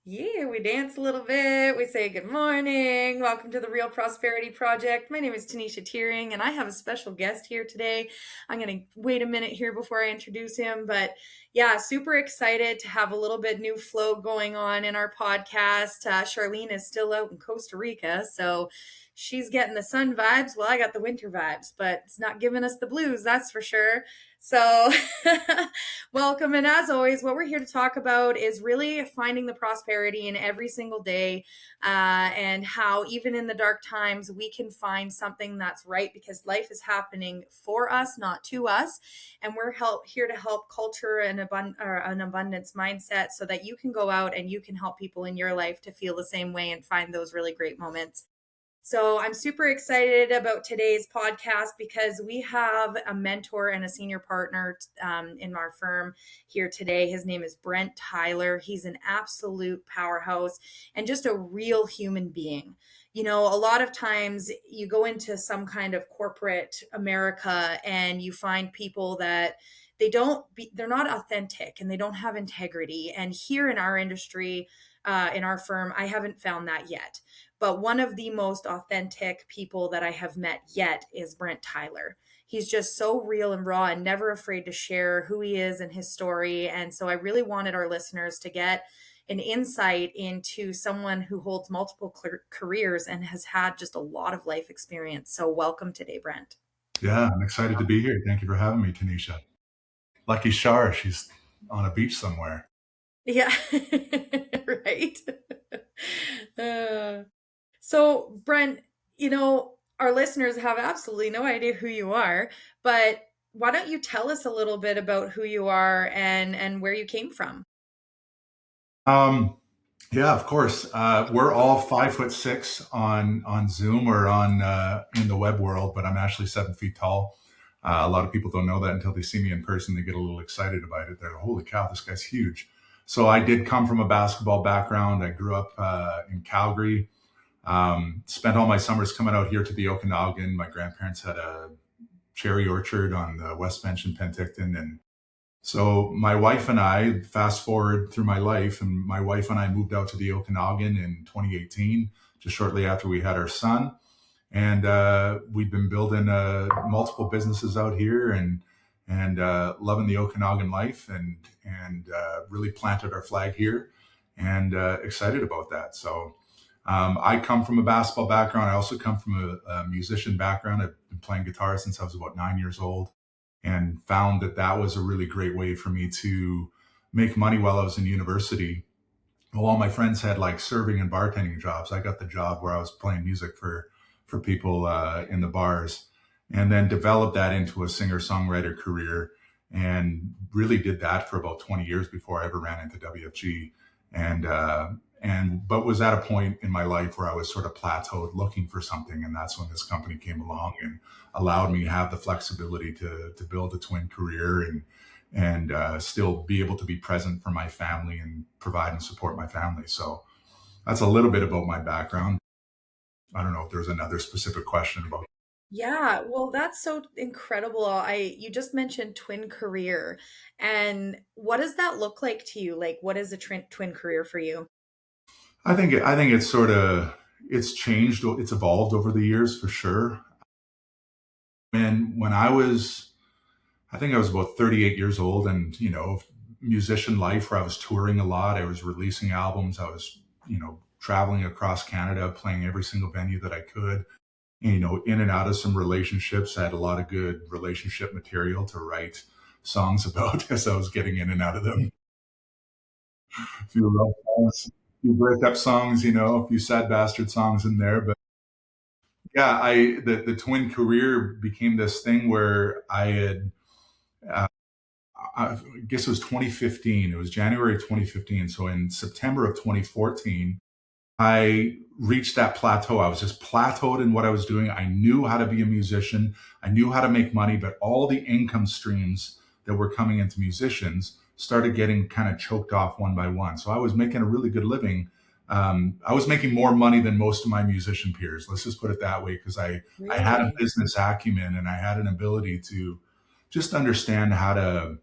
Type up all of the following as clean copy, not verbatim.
Yeah, we dance a little bit. We say good morning. Welcome to the Real Prosperity Project. My name is Tanisha Tearing, and I have a special guest here today. I'm going to wait a minute here before I introduce him, but yeah, super excited to have a little bit new flow going on in our podcast. Charlene is still out in Costa Rica, so she's getting the sun vibes. Well, I got the winter vibes, but it's not giving us the blues, that's for sure. So, welcome. And as always, what we're here to talk about is really finding the prosperity in every single day, and how, even in the dark times, we can find something that's right because life is happening for us, not to us. And we're here to help culture an abundance mindset so that you can go out and you can help people in your life to feel the same way and find those really great moments. So I'm super excited about today's podcast because we have a mentor and a senior partner in our firm here today. His name is Brent Tyler. He's an absolute powerhouse and just a real human being. You know, a lot of times you go into some kind of corporate America and you find people that they're not authentic and they don't have integrity. And here in our industry, in our firm, I haven't found that yet. But one of the most authentic people that I have met yet is Brent Tyler. He's just so real and raw and never afraid to share who he is and his story. And so I really wanted our listeners to get an insight into someone who holds multiple careers and has had just a lot of life experience. So welcome today, Brent. Yeah, I'm excited to be here. Thank you for having me, Tanisha. Lucky Shar, she's on a beach somewhere. Yeah, right. Uh, So, Brent, our listeners have absolutely no idea who you are, but why don't you tell us a little bit about who you are and where you came from? Um, yeah, of course. We're all 5'6" on Zoom or on in the web world, but I'm actually 7 feet tall. A lot of people don't know that until they see me in person. They get a little excited about it. They're, holy cow, this guy's huge. So I did come from a basketball background. I grew up in Calgary. Spent all my summers coming out here to the Okanagan. My grandparents had a cherry orchard on the West Bench in Penticton. And so my wife and I, fast forward through my life, and my wife and I moved out to the Okanagan in 2018, just shortly after we had our son. And we've been building multiple businesses out here and loving the Okanagan life and really planted our flag here and excited about that. So I come from a basketball background. I also come from a musician background. I've been playing guitar since I was about 9 years old and found that that was a really great way for me to make money while I was in university. Well, all my friends had like serving and bartending jobs. I got the job where I was playing music for people in the bars, and then developed that into a singer-songwriter career and really did that for about 20 years before I ever ran into WFG. And but was at a point in my life where I was sort of plateaued looking for something. And that's when this company came along and allowed me to have the flexibility to build a twin career and still be able to be present for my family and provide and support my family. So that's a little bit about my background. I don't know if there's another specific question about. Yeah, well, that's so incredible. You just mentioned twin career, and what does that look like to you? Like, what is a twin career for you? I think it's sort of it's changed, it's evolved over the years for sure. And when I think I was about 38 years old, and musician life where I was touring a lot, I was releasing albums, I was traveling across Canada, playing every single venue that I could. In and out of some relationships. I had a lot of good relationship material to write songs about as I was getting in and out of them. A few love songs, a few breakup songs, a few sad bastard songs in there. But yeah, the twin career became this thing where uh, I guess it was 2015. It was January 2015. So in September of 2014, I reached that plateau. I was just plateaued in what I was doing. I knew how to be a musician. I knew how to make money, but all the income streams that were coming into musicians started getting kind of choked off one by one. So I was making a really good living. I was making more money than most of my musician peers. Let's just put it that way, because I had a Really? business acumen and I had an ability to just understand how to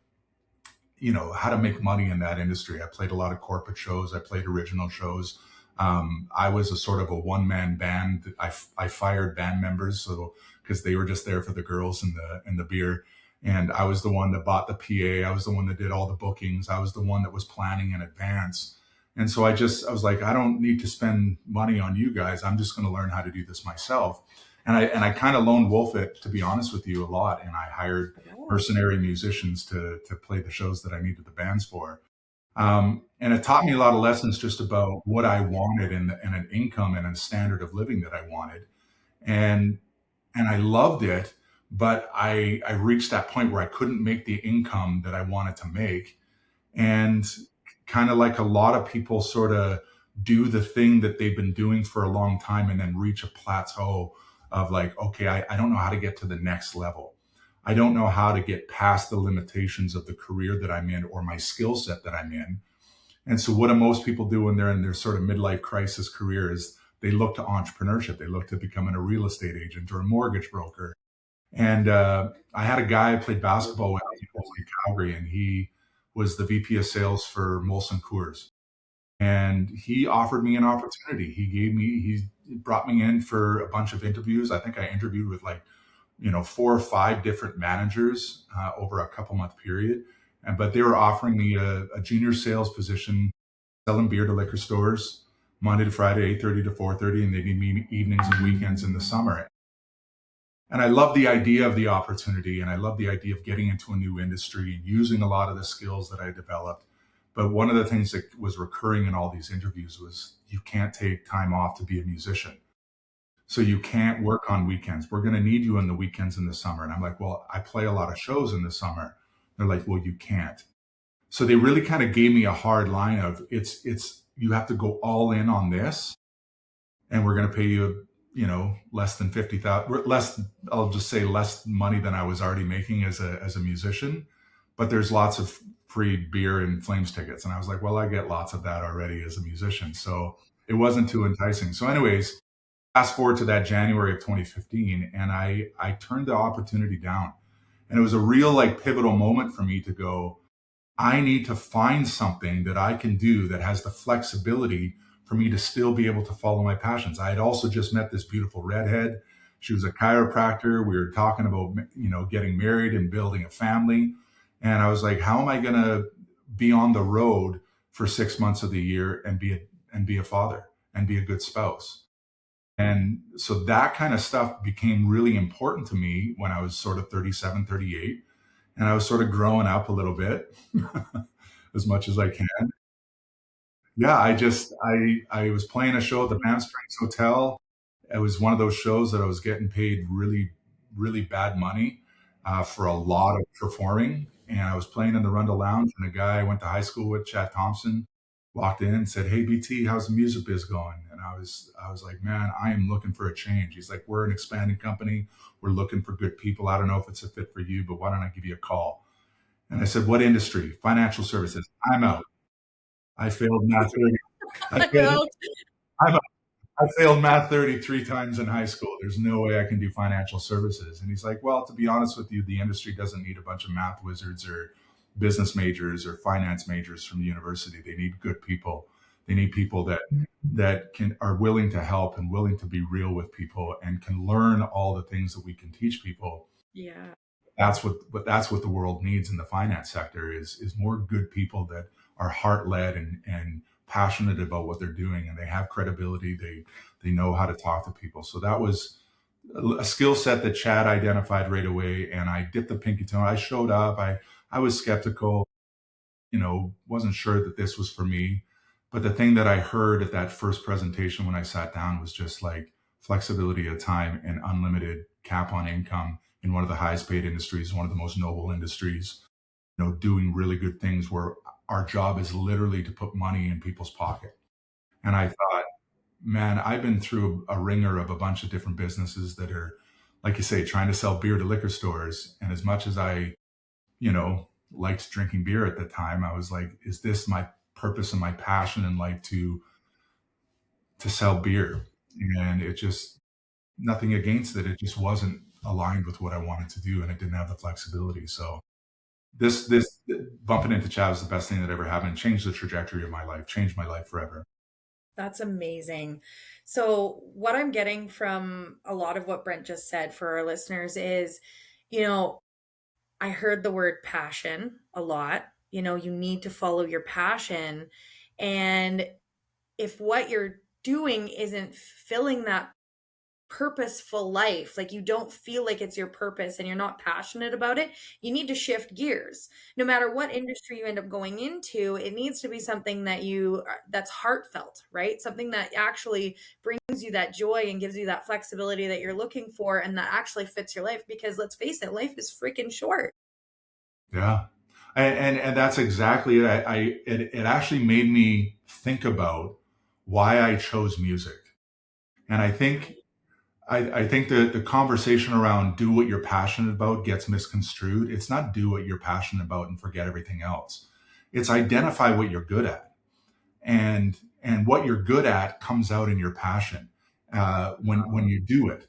how to make money in that industry. I played a lot of corporate shows. I played original shows. I was a sort of a one man band. I fired band members so because they were just there for the girls and the beer. And I was the one that bought the PA. I was the one that did all the bookings. I was the one that was planning in advance. And so I was like, I don't need to spend money on you guys. I'm just going to learn how to do this myself. And I kind of lone wolf it, to be honest with you, a lot. And I hired Yeah. mercenary musicians to play the shows that I needed the bands for. And it taught me a lot of lessons just about what I wanted and an income and a standard of living that I wanted. And and I loved it, but I reached that point where I couldn't make the income that I wanted to make. And kind of like a lot of people sort of do the thing that they've been doing for a long time and then reach a plateau of like, okay, I don't know how to get to the next level. I don't know how to get past the limitations of the career that I'm in or my skill set that I'm in. And so, what do most people do when they're in their sort of midlife crisis career is they look to entrepreneurship. They look to becoming a real estate agent or a mortgage broker. And I had a guy I played basketball with in Calgary, and he was the VP of sales for Molson Coors. And he offered me an opportunity. He brought me in for a bunch of interviews. I think I interviewed with like, 4 or 5 different managers over a couple month period. But they were offering me a junior sales position selling beer to liquor stores Monday to Friday, 8:30 to 4:30, and they need me evenings and weekends in the summer. And I love the idea of the opportunity, and I love the idea of getting into a new industry and using a lot of the skills that I developed. But one of the things that was recurring in all these interviews was you can't take time off to be a musician. So you can't work on weekends. We're going to need you on the weekends in the summer. And I'm like, well, I play a lot of shows in the summer. They're like, well, you can't. So they really kind of gave me a hard line of you have to go all in on this, and we're going to pay you, less than 50,000, less. I'll just say less money than I was already making as a musician, but there's lots of free beer and Flames tickets, and I was like, well, I get lots of that already as a musician, so it wasn't too enticing. So, anyways, fast forward to that January of 2015, and I turned the opportunity down, and it was a real like pivotal moment for me to go, I need to find something that I can do that has the flexibility for me to still be able to follow my passions. I had also just met this beautiful redhead. She was a chiropractor. We were talking about, getting married and building a family. And I was like, how am I going to be on the road for 6 months of the year and be a father and be a good spouse? And so that kind of stuff became really important to me when I was sort of 37, 38, and I was sort of growing up a little bit as much as I can. Yeah, I was playing a show at the Banff Springs Hotel. It was one of those shows that I was getting paid really, really bad money for a lot of performing. And I was playing in the Rundle Lounge, and a guy I went to high school with, Chad Thompson, walked in and said, "Hey BT, how's the music biz going?" And I was like, "Man, I am looking for a change." He's like, "We're an expanding company. We're looking for good people. I don't know if it's a fit for you, but why don't I give you a call?" And I said, "What industry?" "Financial services." "I'm out. I failed math 30. I I'm failed, out. I'm I failed math 33 times in high school. There's no way I can do financial services." And he's like, "Well, to be honest with you, the industry doesn't need a bunch of math wizards or business majors or finance majors from the university. They need good people. They need people that can are willing to help and willing to be real with people and can learn all the things that we can teach people." Yeah. That's what the world needs in the finance sector is more good people that are heart led and passionate about what they're doing, and they have credibility. They know how to talk to people. So that was a skill set that Chad identified right away, and I dipped the pinky toe. I showed up. I was skeptical, wasn't sure that this was for me. But the thing that I heard at that first presentation when I sat down was just like flexibility of time and unlimited cap on income in one of the highest paid industries, one of the most noble industries, doing really good things where our job is literally to put money in people's pocket. And I thought, man, I've been through a ringer of a bunch of different businesses that are, like you say, trying to sell beer to liquor stores. And as much as I, liked drinking beer at the time, I was like, is this my purpose and my passion in life to sell beer? And it just nothing against it. It just wasn't aligned with what I wanted to do, and it didn't have the flexibility. So This bumping into Chad was the best thing that ever happened. Changed the trajectory of my life. Changed my life forever. That's amazing. So, what I'm getting from a lot of what Brent just said for our listeners is, you know, I heard the word passion a lot. You need to follow your passion. And if what you're doing isn't filling that purposeful life, like you don't feel like it's your purpose and you're not passionate about it, you need to shift gears. No matter what industry you end up going into, it needs to be something that's heartfelt, right? Something that actually brings you that joy and gives you that flexibility that you're looking for and that actually fits your life, because let's face it, life is freaking short. Yeah, and that's exactly it. It actually made me think about why I chose music, and I think the conversation around do what you're passionate about gets misconstrued. It's not do what you're passionate about and forget everything else. It's identify what you're good at, and what you're good at comes out in your passion when you do it.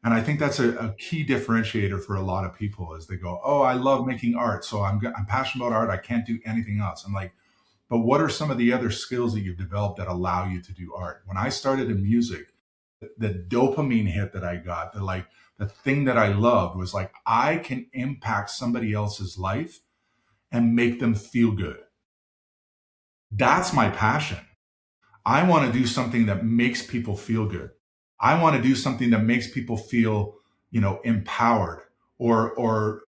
And I think that's a key differentiator for a lot of people as they go, oh, I love making art, so I'm passionate about art. I can't do anything else. I'm like, but what are some of the other skills that you've developed that allow you to do art? When I started in music, the dopamine hit that I got, the thing that I loved was like, I can impact somebody else's life and make them feel good. That's my passion. I want to do something that makes people feel good. I want to do something that makes people feel, empowered or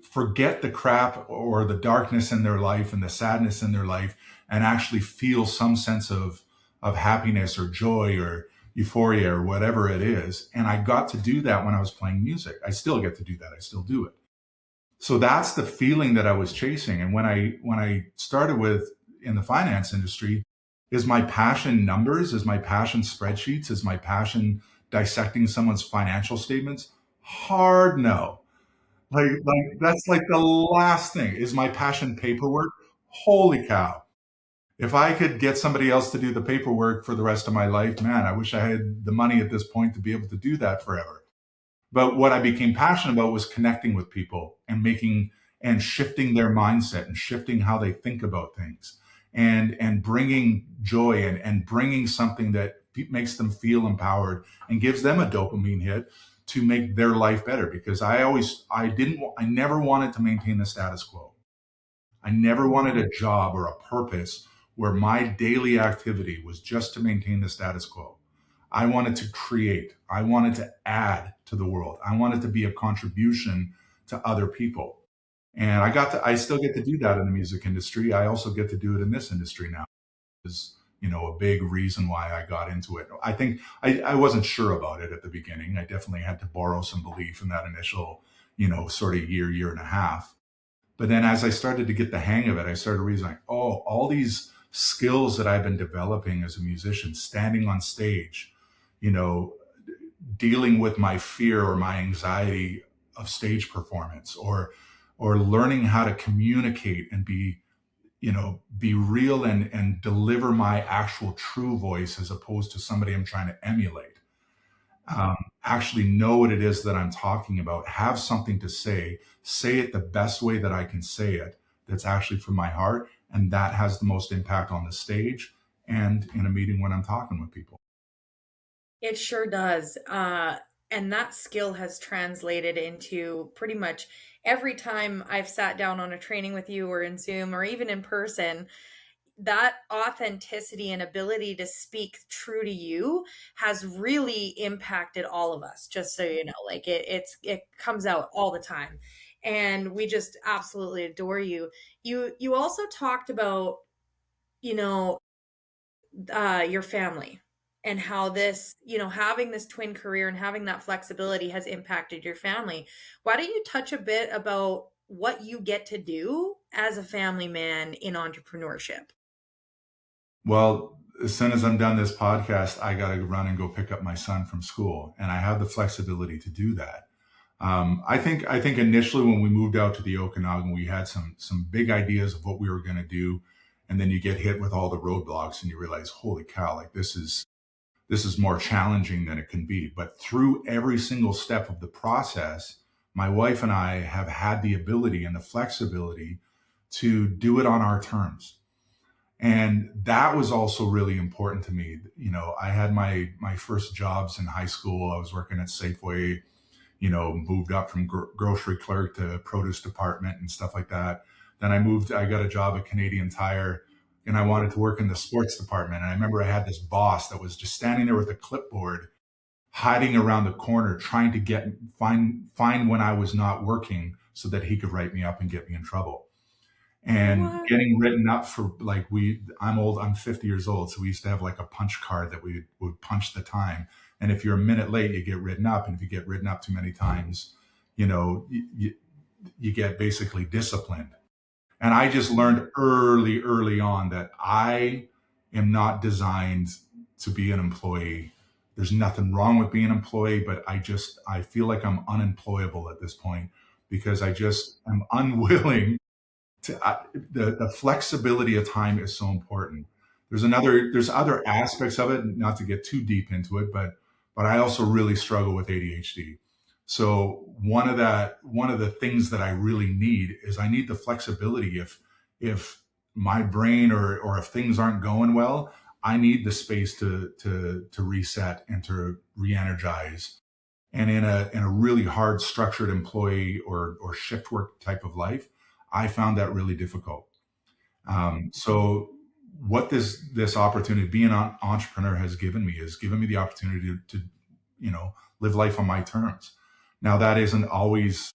forget the crap or the darkness in their life and the sadness in their life and actually feel some sense of happiness or joy or euphoria or whatever it is. And I got to do that when I was playing music. I still get to do that. I still do it. So that's the feeling that I was chasing. And when I started with in the finance industry, is my passion numbers? Is my passion spreadsheets? Is my passion dissecting someone's financial statements? Hard no. Like that's like the last thing. Is my passion paperwork? Holy cow. If I could get somebody else to do the paperwork for the rest of my life, man, I wish I had the money at this point to be able to do that forever. But what I became passionate about was connecting with people and making and shifting their mindset and shifting how they think about things and bringing joy and bringing something that makes them feel empowered and gives them a dopamine hit to make their life better. Because I never wanted to maintain the status quo. I never wanted a job or a purpose where my daily activity was just to maintain the status quo. I wanted to create. I wanted to add to the world. I wanted to be a contribution to other people. And I still get to do that in the music industry. I also get to do it in this industry now. Is a big reason why I got into it. I think I wasn't sure about it at the beginning. I definitely had to borrow some belief in that initial, sort of year and a half. But then as I started to get the hang of it, I started realizing, oh, all these skills that I've been developing as a musician, standing on stage, you know, dealing with my fear or my anxiety of stage performance, or learning how to communicate and be real and deliver my actual true voice as opposed to somebody I'm trying to emulate. Actually know what it is that I'm talking about, have something to say it the best way that I can say it, that's actually from my heart. And that has the most impact on the stage and in a meeting when I'm talking with people. It sure does. And that skill has translated into pretty much every time I've sat down on a training with you or in Zoom or even in person. That authenticity and ability to speak true to you has really impacted all of us, just so you know. Like it comes out all the time, and we just absolutely adore you. You also talked about, you know your family, and how this, having this twin career and having that flexibility has impacted your family. Why don't you touch a bit about what you get to do as a family man in entrepreneurship? Well, as soon as I'm done this podcast, I got to run and go pick up my son from school, and I have the flexibility to do that. I think initially when we moved out to the Okanagan, we had some big ideas of what we were going to do, and then you get hit with all the roadblocks, and you realize, holy cow, like this is more challenging than it can be. But through every single step of the process, my wife and I have had the ability and the flexibility to do it on our terms. And that was also really important to me. I had my first jobs in high school. I was working at Safeway, moved up from grocery clerk to produce department and stuff like that. Then I got a job at Canadian Tire, and I wanted to work in the sports department. And I remember I had this boss that was just standing there with a clipboard, hiding around the corner, trying to find when I was not working so that he could write me up and get me in trouble. And What? getting written up for, like, I'm old, I'm 50 years old. So we used to have like a punch card that we would punch the time. And if you're a minute late, you get written up. And if you get written up too many times, you get basically disciplined. And I just learned early on that I am not designed to be an employee. There's nothing wrong with being an employee, but I feel like I'm unemployable at this point because I just am unwilling the flexibility of time is so important. There's other aspects of it, not to get too deep into it, but I also really struggle with ADHD. So one of the things that I really need is I need the flexibility. If my brain or if things aren't going well, I need the space to reset and to re-energize. And in a really hard structured employee or shift work type of life, I found that really difficult. So what this opportunity, being an entrepreneur, has given me the opportunity to live life on my terms. Now that isn't always,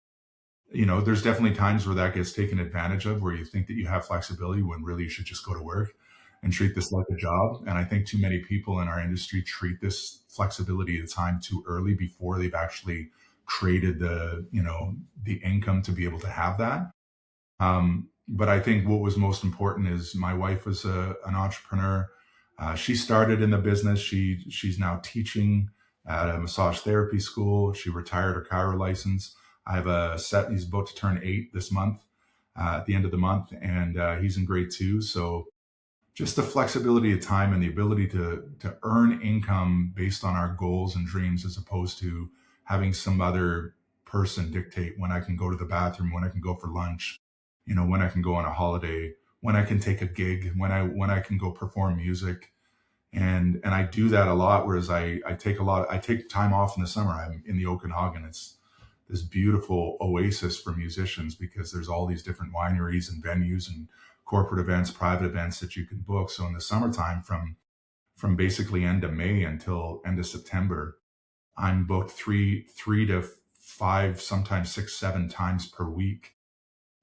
there's definitely times where that gets taken advantage of, where you think that you have flexibility when really you should just go to work and treat this like a job. And I think too many people in our industry treat this flexibility of time too early before they've actually created the income to be able to have that. But I think what was most important is my wife was an entrepreneur. She started in the business. She's now teaching at a massage therapy school. She retired her chiro license. I have a set. He's about to turn 8 this month, at the end of the month, and he's in grade 2. So just the flexibility of time and the ability to earn income based on our goals and dreams, as opposed to having some other person dictate when I can go to the bathroom, when I can go for lunch, when I can go on a holiday, when I can take a gig, when I can go perform music. And I do that a lot. Whereas I take time off in the summer. I'm in the Okanagan. It's this beautiful oasis for musicians because there's all these different wineries and venues and corporate events, private events that you can book. So in the summertime, from basically end of May until end of September, I'm booked three to five, sometimes 6, 7 times per week,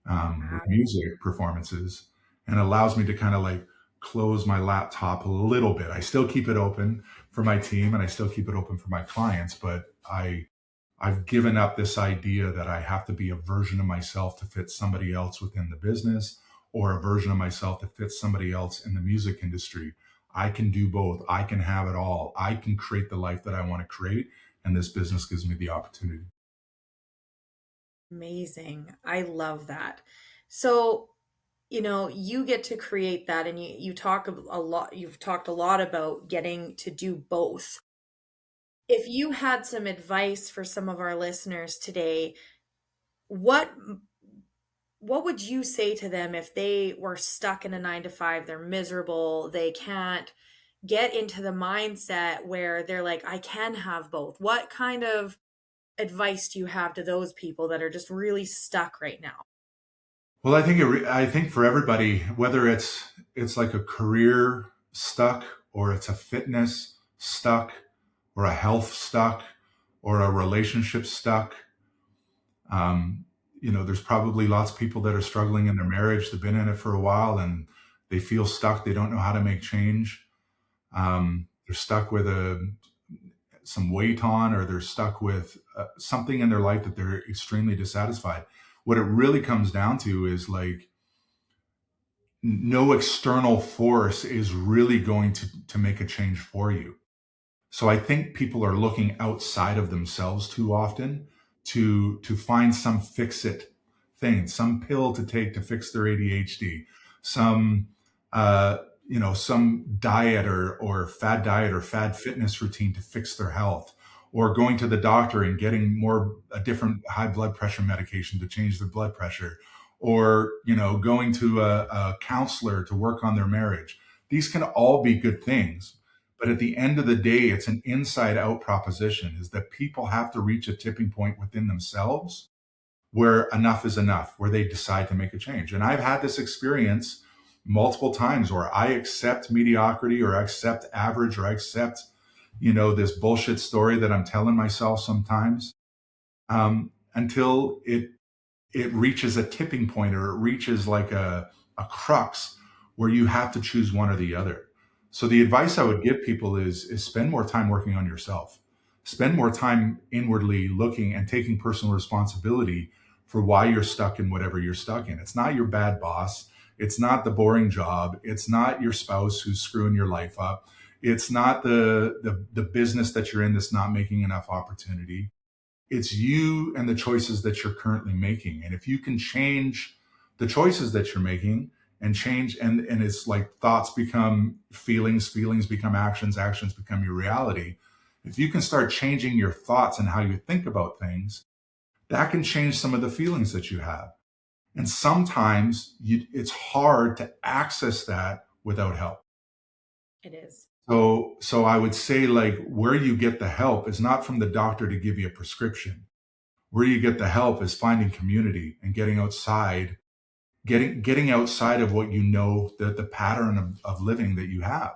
with music performances, and allows me to kind of like close my laptop a little bit. I still keep it open for my team and I still keep it open for my clients, but I've given up this idea that I have to be a version of myself to fit somebody else within the business, or a version of myself to fit somebody else in the music industry. I can do both. I can have it all. I can create the life that I want to create. And this business gives me the opportunity. Amazing. I love that. So, you get to create that, and you talk a lot, you've talked a lot about getting to do both. If you had some advice for some of our listeners today, what what would you say to them if they were stuck in a 9 to 5, they're miserable, they can't get into the mindset where they're like, I can have both? What kind of advice do you have to those people that are just really stuck right now? Well, I think for everybody, whether it's like a career stuck, or it's a fitness stuck, or a health stuck, or a relationship stuck. Um, there's probably lots of people that are struggling in their marriage. They've been in it for a while and they feel stuck. They don't know how to make change. They're stuck with some weight on, or they're stuck with something in their life that they're extremely dissatisfied. What it really comes down to is like, no external force is really going to make a change for you. So I think people are looking outside of themselves too often to find some fix it thing, some pill to take to fix their ADHD, some some diet or fad fitness routine to fix their health, or going to the doctor and getting more a different high blood pressure medication to change their blood pressure, or going to a counselor to work on their marriage. These can all be good things, but at the end of the day, it's an inside out proposition, is that people have to reach a tipping point within themselves where enough is enough, where they decide to make a change. And I've had this experience multiple times where I accept mediocrity, or I accept average, or I accept, this bullshit story that I'm telling myself sometimes, until it reaches a tipping point, or it reaches like a crux where you have to choose one or the other. So the advice I would give people is spend more time working on yourself. Spend more time inwardly looking and taking personal responsibility for why you're stuck in whatever you're stuck in. It's not your bad boss. It's not the boring job. It's not your spouse who's screwing your life up. It's not the business that you're in that's not making enough opportunity. It's you and the choices that you're currently making. And if you can change the choices that you're making, and change, and it's like thoughts become feelings, feelings become actions, actions become your reality. If you can start changing your thoughts and how you think about things, that can change some of the feelings that you have. And sometimes it's hard to access that without help. It is. So I would say, like, where you get the help is not from the doctor to give you a prescription. Where you get the help is finding community and getting outside of what the pattern of living that you have.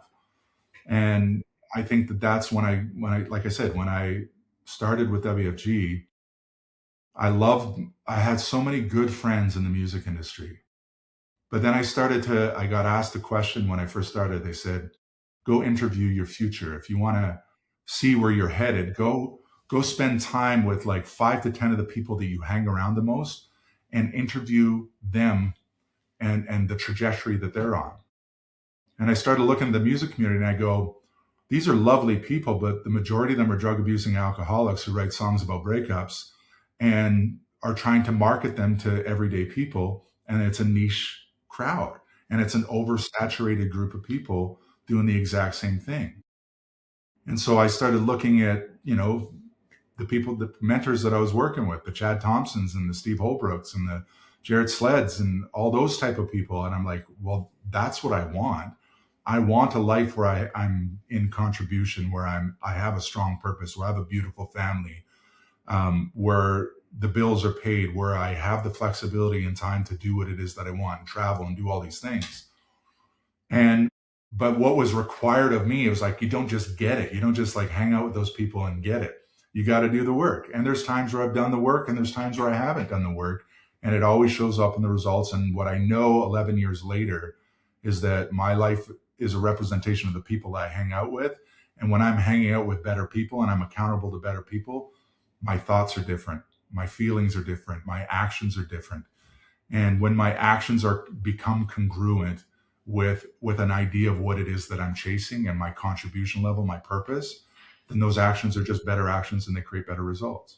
And I think that's when I like I said, when I started with WFG, I had so many good friends in the music industry. But then I got asked a question when I first started. They said, go interview your future. If you want to see where you're headed, go spend time with like 5 to 10 of the people that you hang around the most, and interview them and the trajectory that they're on. And I started looking at the music community, and I go, these are lovely people, but the majority of them are drug abusing alcoholics who write songs about breakups and are trying to market them to everyday people. And it's a niche crowd, and it's an oversaturated group of people doing the exact same thing. And so I started looking at, the mentors that I was working with, the Chad Thompsons and the Steve Holbrooks and the Jared Sleds and all those type of people. And I'm like, well, that's what I want. I want a life where I'm in contribution, where I have a strong purpose, where I have a beautiful family, where the bills are paid, where I have the flexibility and time to do what it is that I want and travel and do all these things. And but what was required of me, it was like, you don't just get it. You don't just like hang out with those people and get it. You got to do the work. And there's times where I've done the work, and there's times where I haven't done the work. And it always shows up in the results. And what I know 11 years later is that my life is a representation of the people that I hang out with. And when I'm hanging out with better people and I'm accountable to better people, my thoughts are different. My feelings are different. My actions are different. And when my actions are become congruent with an idea of what it is that I'm chasing and my contribution level, my purpose, then those actions are just better actions and they create better results.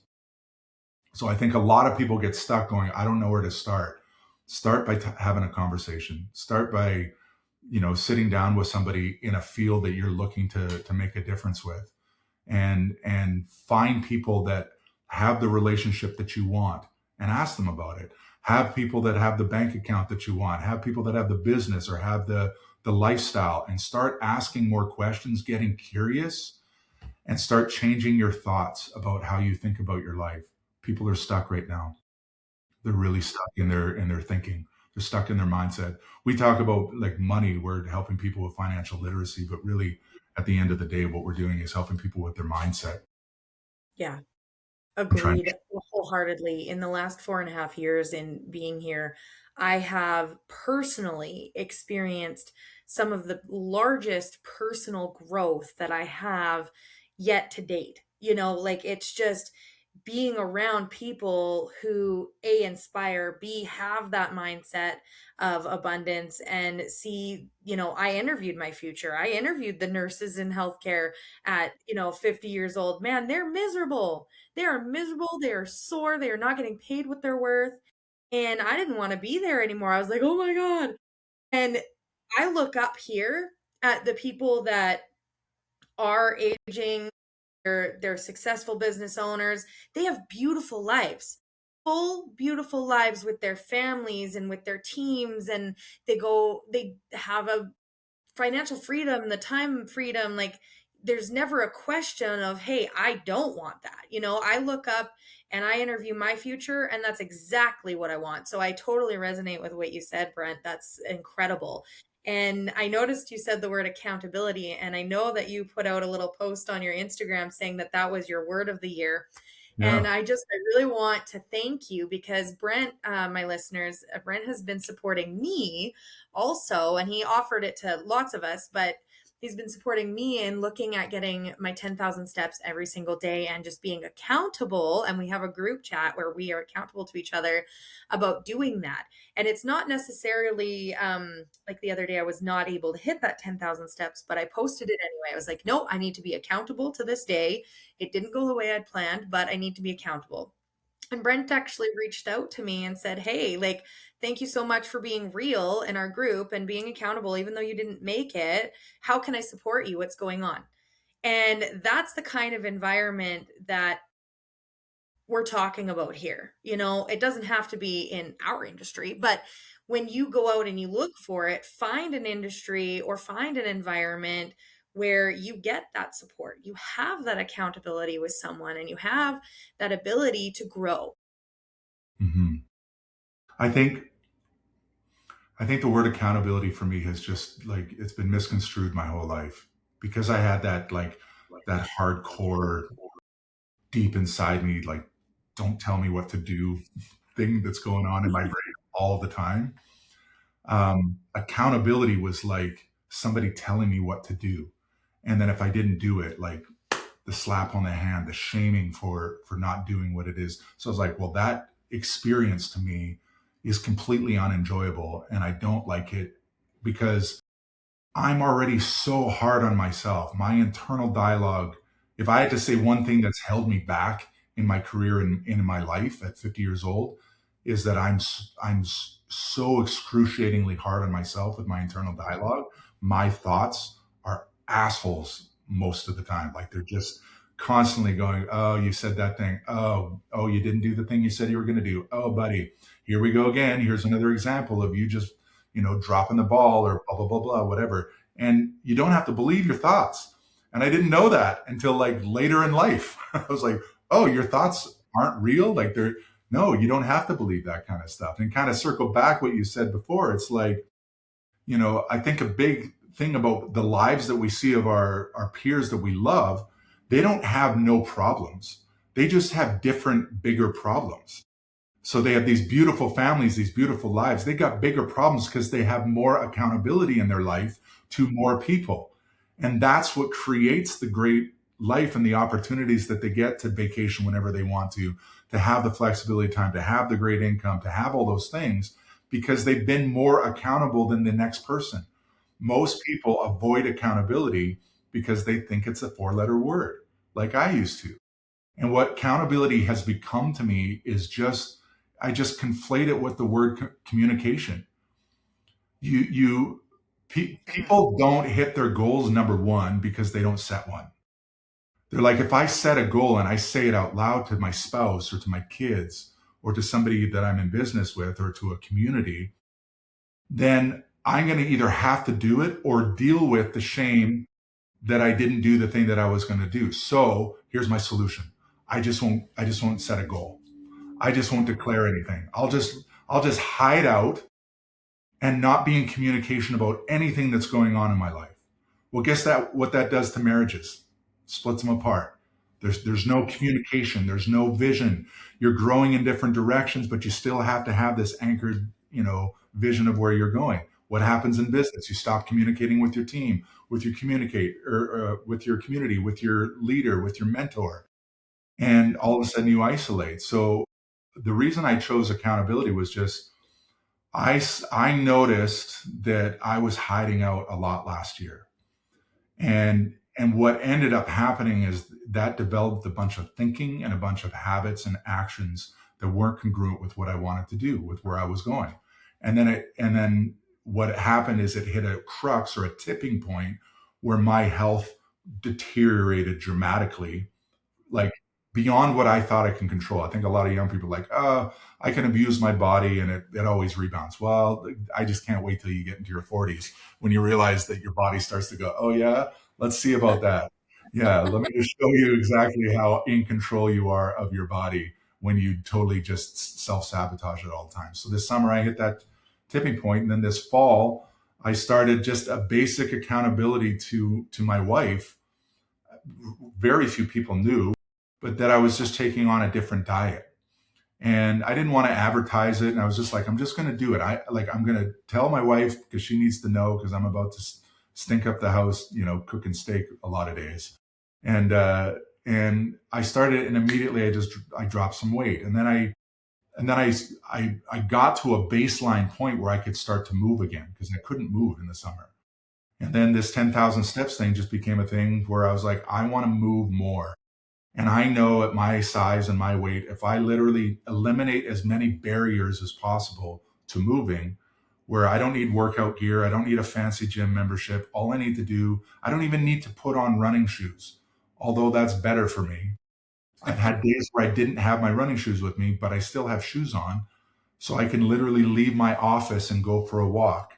So I think a lot of people get stuck going, I don't know where to start. Start by having a conversation. Start by, sitting down with somebody in a field that you're looking to make a difference with, and find people that have the relationship that you want and ask them about it. Have people that have the bank account that you want. Have people that have the business or have the lifestyle, and start asking more questions, getting curious, and start changing your thoughts about how you think about your life. People are stuck right now. They're really stuck in their thinking. They're stuck in their mindset. We talk about like money, we're helping people with financial literacy, but really at the end of the day, what we're doing is helping people with their mindset Yeah. and trying. Agreed wholeheartedly. In the last 4.5 years in being here, I have personally experienced some of the largest personal growth that I have yet to date. Like it's just being around people who A, inspire, B, have that mindset of abundance, and C, I interviewed my future. I interviewed the nurses in healthcare at, 50 years old. Man, they're miserable. They are miserable. They are sore. They are not getting paid what they're worth. And I didn't want to be there anymore. I was like, oh my God. And I look up here at the people that are aging they're successful business owners. They have beautiful lives, full beautiful lives with their families and with their teams, and they have a financial freedom, the time freedom, like there's never a question of, hey, I don't want that. I look up and I interview my future, and that's exactly what I want. So I totally resonate with what you said, Brent. That's incredible. And I noticed you said the word accountability, and I know that you put out a little post on your Instagram saying that that was your word of the year. And Yeah. I really want to thank you because Brent, my listeners, Brent has been supporting me also, and he offered it to lots of us, but he's been supporting me in looking at getting my 10,000 steps every single day and just being accountable. And we have a group chat where we are accountable to each other about doing that. And it's not necessarily like the other day, I was not able to hit that 10,000 steps, but I posted it anyway. I was like, no, I need to be accountable to this day. It didn't go the way I'd planned, but I need to be accountable. And Brent actually reached out to me and said, hey, like, thank you so much for being real in our group and being accountable, even though you didn't make it. How can I support you? What's going on? And that's the kind of environment that we're talking about here. It doesn't have to be in our industry, but when you go out and you look for it, find an industry or find an environment where you get that support, you have that accountability with someone, and you have that ability to grow. Hmm. I think I think the word accountability for me has just like it's been misconstrued my whole life because I had that hardcore deep inside me like don't tell me what to do thing that's going on in my brain all the time. Accountability was like somebody telling me what to do, and then if I didn't do it, like the slap on the hand, the shaming for not doing what it is. So I was like, well, that experience to me is completely unenjoyable, and I don't like it because I'm already so hard on myself. My internal dialogue, if I had to say one thing that's held me back in my career and in my life at 50 years old, is that I'm so excruciatingly hard on myself with my internal dialogue. My thoughts are assholes most of the time. Like they're just constantly going, "Oh, you said that thing. Oh, you didn't do the thing you said you were going to do. Oh, buddy, here we go again. Here's another example of you just dropping the ball or blah, blah, blah, blah, whatever. And you don't have to believe your thoughts. And I didn't know that until like later in life. I was like, oh, your thoughts aren't real. Like no, you don't have to believe that kind of stuff. And kind of circle back what you said before. It's like, I think a big thing about the lives that we see of our peers that we love, they don't have no problems. They just have different, bigger problems. So they have these beautiful families, these beautiful lives. They got bigger problems because they have more accountability in their life to more people. And that's what creates the great life and the opportunities that they get to vacation whenever they want to have the flexibility time, to have the great income, to have all those things because they've been more accountable than the next person. Most people avoid accountability because they think it's a four-letter word, like I used to. And what accountability has become to me is I just conflate it with the word communication. People don't hit their goals, number one, because they don't set one. They're like, if I set a goal and I say it out loud to my spouse or to my kids or to somebody that I'm in business with or to a community, then I'm going to either have to do it or deal with the shame that I didn't do the thing that I was going to do. So here's my solution. I just won't set a goal. I just won't declare anything. I'll just hide out and not be in communication about anything that's going on in my life. Well, guess what that does to marriages? Splits them apart. There's no communication. There's no vision. You're growing in different directions, but you still have to have this anchored, vision of where you're going. What happens in business? You stop communicating with your team, with your communicate, or with your community, with your leader, with your mentor, and all of a sudden you isolate. So the reason I chose accountability was just I noticed that I was hiding out a lot last year. And what ended up happening is that developed a bunch of thinking and a bunch of habits and actions that weren't congruent with what I wanted to do, with where I was going. And then what happened is it hit a crux or a tipping point where my health deteriorated dramatically, like beyond what I thought I can control. I think a lot of young people are like, oh, I can abuse my body and it always rebounds. Well, I just can't wait till you get into your 40s when you realize that your body starts to go, oh, yeah, let's see about that. Yeah, let me just show you exactly how in control you are of your body when you totally just self sabotage at all times. So this summer, I hit that tipping point, and then this fall, I started just a basic accountability to my wife. Very few people knew, but that I was just taking on a different diet. And I didn't want to advertise it. And I was just like, I'm just going to do it. I'm going to tell my wife because she needs to know because I'm about to stink up the house, cooking steak a lot of days. And, and I started and immediately I dropped some weight. And then I got to a baseline point where I could start to move again because I couldn't move in the summer. And then this 10,000 steps thing just became a thing where I was like, I want to move more. And I know at my size and my weight, if I literally eliminate as many barriers as possible to moving, where I don't need workout gear, I don't need a fancy gym membership. All I need to do, I don't even need to put on running shoes, although that's better for me. I've had days where I didn't have my running shoes with me, but I still have shoes on. So I can literally leave my office and go for a walk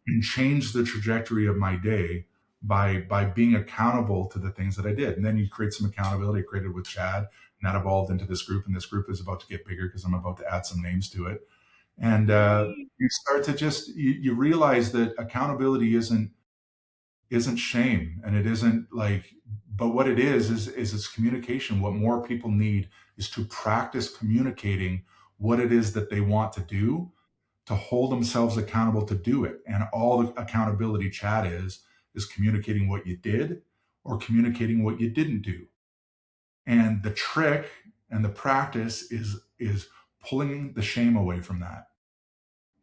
and change the trajectory of my day by being accountable to the things that I did. And then you create some accountability. I created with Chad, and that evolved into this group. And this group is about to get bigger because I'm about to add some names to it. And you start to you realize that accountability isn't shame, and it isn't like, but what it is it's communication. What more people need is to practice communicating what it is that they want to do, to hold themselves accountable to do it. And all the accountability chat is communicating what you did or communicating what you didn't do. And the trick and the practice is pulling the shame away from that.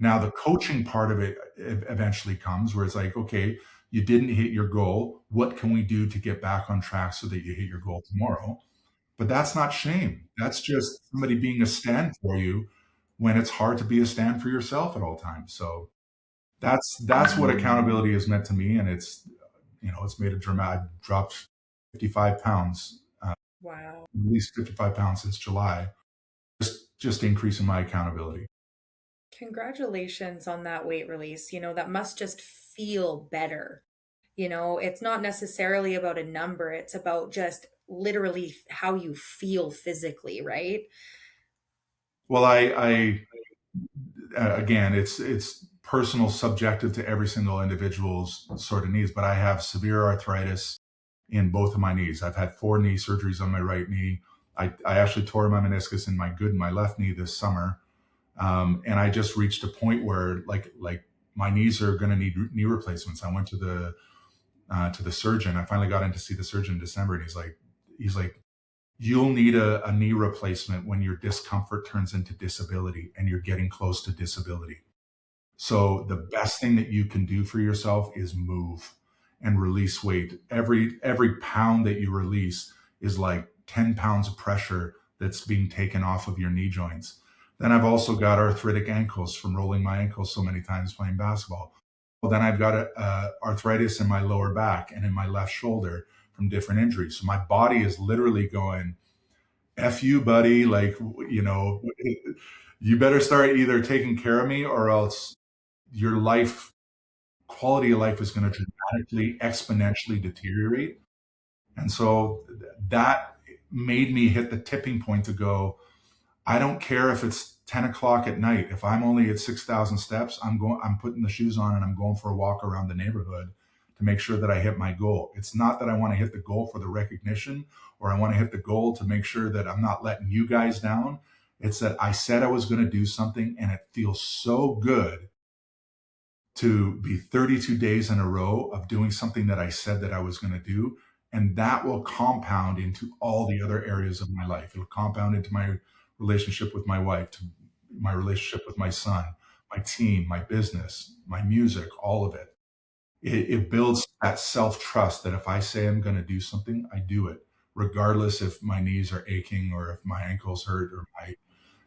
Now the coaching part of it eventually comes where it's like, okay, you didn't hit your goal. What can we do to get back on track so that you hit your goal tomorrow? But that's not shame. That's just somebody being a stand for you when it's hard to be a stand for yourself at all times. So that's what accountability is meant to me, and it's made a dramatic. I've dropped 55 pounds, Wow. at least 55 pounds since July. Just increasing my accountability. Congratulations on that weight release. That must just feel better. It's not necessarily about a number, it's about just literally how you feel physically, right? Well, I again, it's personal, subjective to every single individual's sort of needs. But I have severe arthritis in both of my knees. I've had 4 knee surgeries on my right knee. I actually tore my meniscus in my left knee this summer, and I just reached a point where like my knees are going to need knee replacements. I went to the surgeon. I finally got in to see the surgeon in December, and he's like, you'll need a knee replacement when your discomfort turns into disability, and you're getting close to disability. So the best thing that you can do for yourself is move and release weight. Every pound that you release is like 10 pounds of pressure that's being taken off of your knee joints. Then I've also got arthritic ankles from rolling my ankles so many times playing basketball. Well, then I've got arthritis in my lower back and in my left shoulder from different injuries. So my body is literally going, F you, buddy. Like, you better start either taking care of me or else your life quality of life is going to dramatically exponentially deteriorate. And so that made me hit the tipping point to go, I don't care if it's 10 o'clock at night. If I'm only at 6,000 steps, I'm putting the shoes on and I'm going for a walk around the neighborhood to make sure that I hit my goal. It's not that I want to hit the goal for the recognition, or I want to hit the goal to make sure that I'm not letting you guys down. It's that I said I was going to do something, and it feels so good to be 32 days in a row of doing something that I said that I was going to do. And that will compound into all the other areas of my life. It'll compound into my relationship with my wife, to my relationship with my son, my team, my business, my music, all of it. It builds that self trust that if I say I'm going to do something, I do it, regardless if my knees are aching or if my ankles hurt or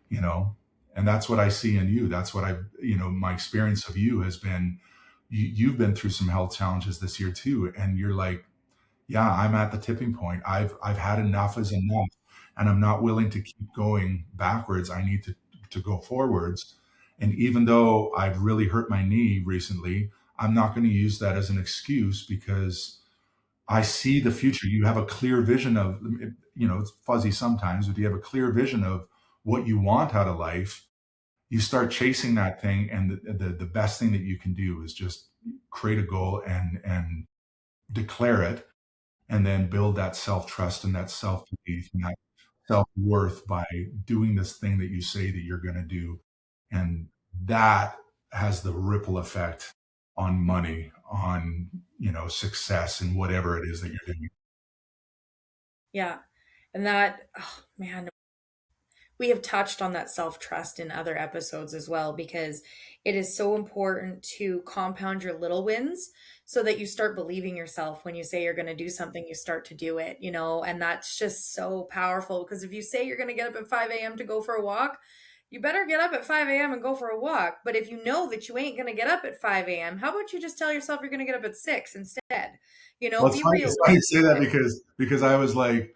you know, and that's what I see in you. That's what my experience of you has been. You've been through some health challenges this year too. And you're like, yeah, I'm at the tipping point. I've had enough is enough, and I'm not willing to keep going backwards. I need to go forwards. And even though I've really hurt my knee recently, I'm not going to use that as an excuse because I see the future. You have a clear vision of, it's fuzzy sometimes, but you have a clear vision of what you want out of life. You start chasing that thing, and the best thing that you can do is just create a goal and declare it, and then build that self trust and that self belief and that self worth by doing this thing that you say that you're going to do. And that has the ripple effect on money, on, success and whatever it is that you're doing. Yeah. And that, oh man, we have touched on that self trust in other episodes as well, because it is so important to compound your little wins so that you start believing yourself. When you say you're going to do something, you start to do it, and that's just so powerful. Because if you say you're going to get up at 5 a.m. to go for a walk, you better get up at 5 a.m. and go for a walk. But if you know that you ain't going to get up at 5 a.m., how about you just tell yourself you're going to get up at 6 instead? Well, Be it's funny you say that realistic. because I was like,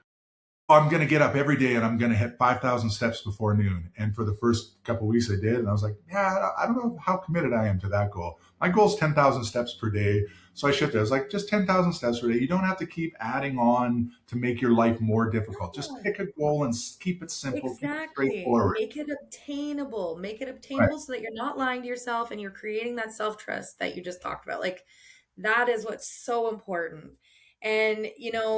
I'm going to get up every day and I'm going to hit 5,000 steps before noon. And for the first couple of weeks, I did, and I was like, yeah, I don't know how committed I am to that goal. My goal is 10,000 steps per day. So I shifted. I was like, just 10,000 steps per day. You don't have to keep adding on to make your life more difficult. Just No. pick a goal and keep it simple, keep it Exactly. straightforward. Make it obtainable. Make it Right. obtainable so that you're not lying to yourself and you're creating that self trust that you just talked about. Like, that is what's so important. And,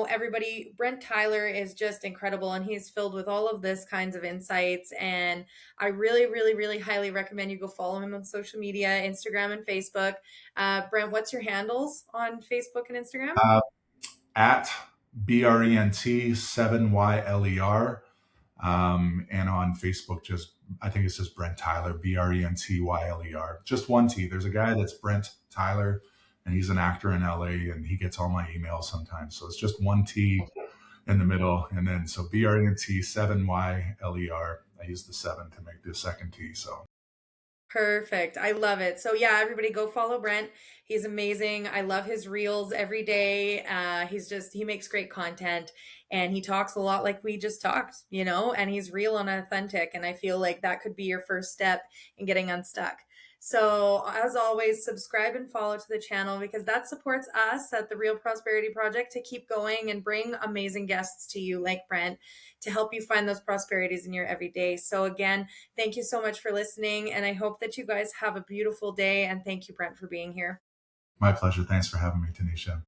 everybody, Brent Tyler is just incredible, and he's filled with all of this kinds of insights. And I really, really, really highly recommend you go follow him on social media, Instagram and Facebook. Brent, what's your handles on Facebook and Instagram? Uh, at BRENT7YLER. And on Facebook, just I think it's just Brent Tyler, BRENTYLER, just one T. There's a guy that's Brent Tyler, and he's an actor in LA, and he gets all my emails sometimes. So it's just one T in the middle, and then so BRENT7YLER. I use the seven to make the second T. So Perfect. I love it. So yeah, everybody go follow Brent. He's amazing. I love his reels every day. He makes great content, and he talks a lot like we just talked, and he's real and authentic. And I feel like that could be your first step in getting unstuck. So as always, subscribe and follow to the channel, because that supports us at the Real Prosperity Project to keep going and bring amazing guests to you like Brent to help you find those prosperities in your everyday. So again, thank you so much for listening. And I hope that you guys have a beautiful day. And thank you, Brent, for being here. my pleasure. Thanks for having me, Tanisha.